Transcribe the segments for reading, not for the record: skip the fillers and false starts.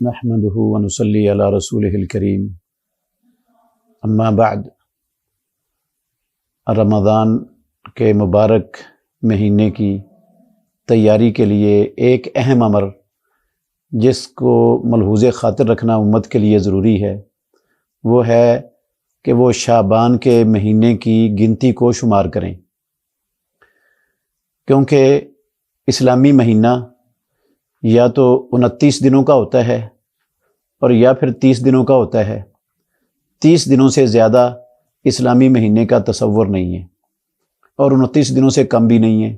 نحمده ونصلي على رسوله الكريم اما بعد۔ رمضان کے مبارک مہینے کی تیاری کے لیے ایک اہم امر جس کو ملحوظ خاطر رکھنا امت کے لیے ضروری ہے وہ ہے کہ وہ شعبان کے مہینے کی گنتی کو شمار کریں، کیونکہ اسلامی مہینہ یا تو 29 دنوں کا ہوتا ہے اور یا پھر 30 دنوں کا ہوتا ہے۔ 30 دنوں سے زیادہ اسلامی مہینے کا تصور نہیں ہے اور 29 دنوں سے کم بھی نہیں ہے۔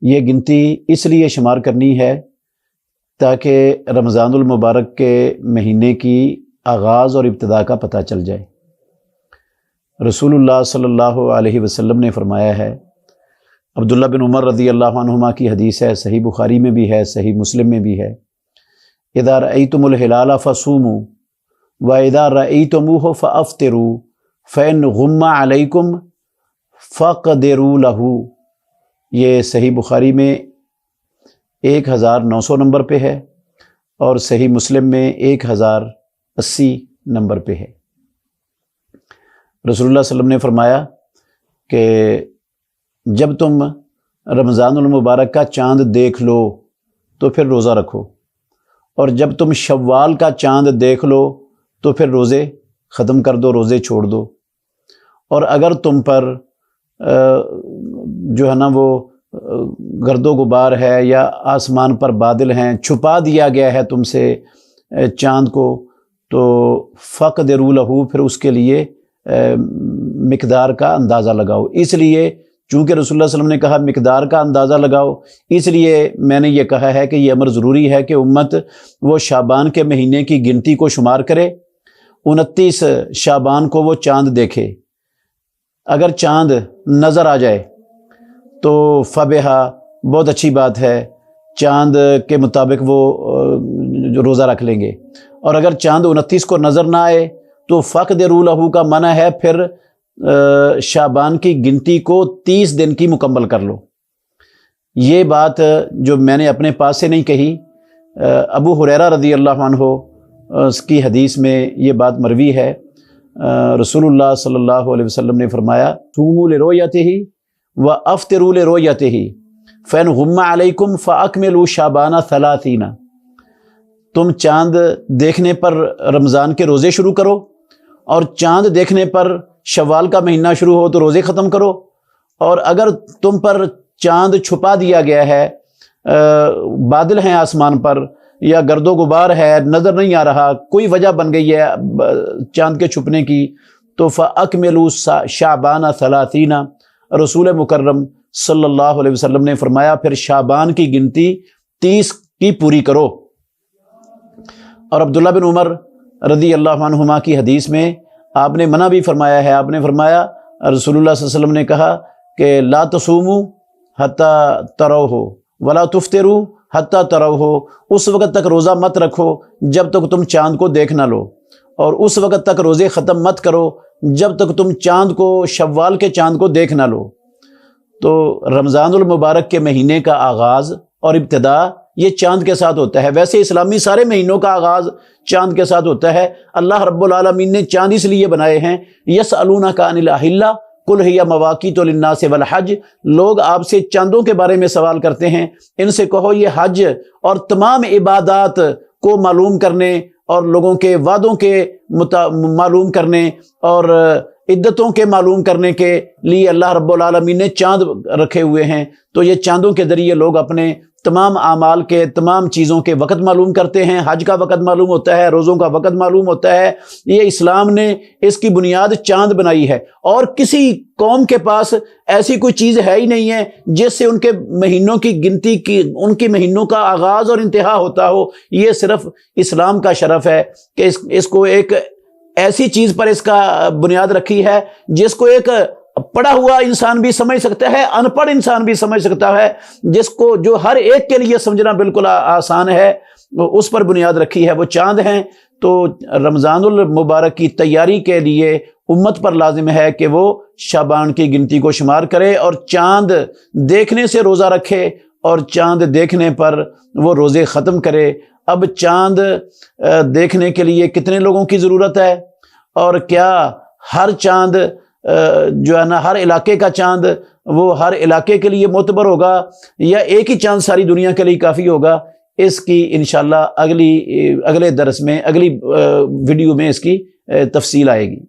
یہ گنتی اس لیے شمار کرنی ہے تاکہ رمضان المبارک کے مہینے کی آغاز اور ابتدا کا پتہ چل جائے۔ رسول اللہ صلی اللہ علیہ وسلم نے فرمایا ہے، عبداللہ بن عمر رضی اللہ عنہما کی حدیث ہے، صحیح بخاری میں بھی ہے، صحیح مسلم میں بھی ہے، اذا رأیتم الہلال فصوموا واذا رأیتموہ فافطروا فإن غم علیکم فقدروا لہ۔ یہ صحیح بخاری میں 1900 نمبر پہ ہے اور صحیح مسلم میں 1080 نمبر پہ ہے۔ رسول اللہ صلی اللہ علیہ وسلم نے فرمایا کہ جب تم رمضان المبارک کا چاند دیکھ لو تو پھر روزہ رکھو، اور جب تم شوال کا چاند دیکھ لو تو پھر روزے ختم کر دو، روزے چھوڑ دو۔ اور اگر تم پر جو ہے نا وہ گرد و غبار ہے یا آسمان پر بادل ہیں، چھپا دیا گیا ہے تم سے چاند کو، تو فقدروا لہ، پھر اس کے لیے مقدار کا اندازہ لگاؤ۔ اس لیے چونکہ رسول اللہ صلی اللہ علیہ وسلم نے کہا مقدار کا اندازہ لگاؤ، اس لیے میں نے یہ کہا ہے کہ یہ امر ضروری ہے کہ امت وہ شعبان کے مہینے کی گنتی کو شمار کرے۔ 29 شعبان کو وہ چاند دیکھے، اگر چاند نظر آ جائے تو فبہا، بہت اچھی بات ہے، چاند کے مطابق وہ روزہ رکھ لیں گے۔ اور اگر چاند 29 کو نظر نہ آئے تو فقدروا لہ کا معنی ہے پھر شعبان کی گنتی کو 30 دن کی مکمل کر لو۔ یہ بات جو میں نے اپنے پاس سے نہیں کہی، ابو ہریرہ رضی اللہ عنہ اس کی حدیث میں یہ بات مروی ہے، رسول اللہ صلی اللہ علیہ وسلم نے فرمایا، صوموا لرؤیتہ وافطروا لرؤیتہ فإن غم علیکم فاکملوا شعبان 30۔ تم چاند دیکھنے پر رمضان کے روزے شروع کرو، اور چاند دیکھنے پر شوال کا مہینہ شروع ہو تو روزے ختم کرو، اور اگر تم پر چاند چھپا دیا گیا ہے، بادل ہیں آسمان پر یا گرد و غبار ہے، نظر نہیں آ رہا، کوئی وجہ بن گئی ہے چاند کے چھپنے کی، تو فَأَكْمِلُوا شَعْبَانَ 30۔ رسول مکرم صلی اللہ علیہ وسلم نے فرمایا پھر شعبان کی گنتی 30 کی پوری کرو۔ اور عبداللہ بن عمر رضی اللہ عنہما کی حدیث میں آپ نے منع بھی فرمایا ہے، آپ نے فرمایا، رسول اللہ صلی اللہ علیہ وسلم نے کہا کہ لا تصوموا حتی تروہ ولا تفطروا حتی تروہ، اس وقت تک روزہ مت رکھو جب تک تم چاند کو دیکھ نہ لو، اور اس وقت تک روزے ختم مت کرو جب تک تم چاند کو، شوال کے چاند کو دیکھ نہ لو۔ تو رمضان المبارک کے مہینے کا آغاز اور ابتدا یہ چاند کے ساتھ ہوتا ہے۔ ویسے اسلامی سارے مہینوں کا آغاز چاند کے ساتھ ہوتا ہے۔ اللہ رب العالمین نے چاند اس لیے بنائے ہیں، یسألونک عن الاحلہ قل ہی مواقیت للناس والحج، لوگ آپ سے چاندوں کے بارے میں سوال کرتے ہیں، ان سے کہو یہ حج اور تمام عبادات کو معلوم کرنے اور لوگوں کے وعدوں کے معلوم کرنے اور عدتوں کے معلوم کرنے کے لیے اللہ رب العالمین نے چاند رکھے ہوئے ہیں۔ تو یہ چاندوں کے ذریعے لوگ اپنے تمام اعمال کے، تمام چیزوں کے وقت معلوم کرتے ہیں، حج کا وقت معلوم ہوتا ہے، روزوں کا وقت معلوم ہوتا ہے۔ یہ اسلام نے اس کی بنیاد چاند بنائی ہے، اور کسی قوم کے پاس ایسی کوئی چیز ہے ہی نہیں ہے جس سے ان کے مہینوں کی گنتی کی، ان کے مہینوں کا آغاز اور انتہا ہوتا ہو۔ یہ صرف اسلام کا شرف ہے کہ اس کو ایک ایسی چیز پر اس کا بنیاد رکھی ہے جس کو ایک پڑھا ہوا انسان بھی سمجھ سکتا ہے، ان پڑھ انسان بھی سمجھ سکتا ہے، جس کو جو ہر ایک کے لیے سمجھنا بالکل آسان ہے، اس پر بنیاد رکھی ہے، وہ چاند ہیں۔ تو رمضان المبارک کی تیاری کے لیے امت پر لازم ہے کہ وہ شعبان کی گنتی کو شمار کرے اور چاند دیکھنے سے روزہ رکھے اور چاند دیکھنے پر وہ روزے ختم کرے۔ اب چاند دیکھنے کے لیے کتنے لوگوں کی ضرورت ہے؟ اور کیا ہر چاند جو ہے نا، ہر علاقے کا چاند وہ ہر علاقے کے لیے معتبر ہوگا، یا ایک ہی چاند ساری دنیا کے لیے کافی ہوگا؟ اس کی انشاءاللہ اگلے درس میں، اگلی ویڈیو میں اس کی تفصیل آئے گی۔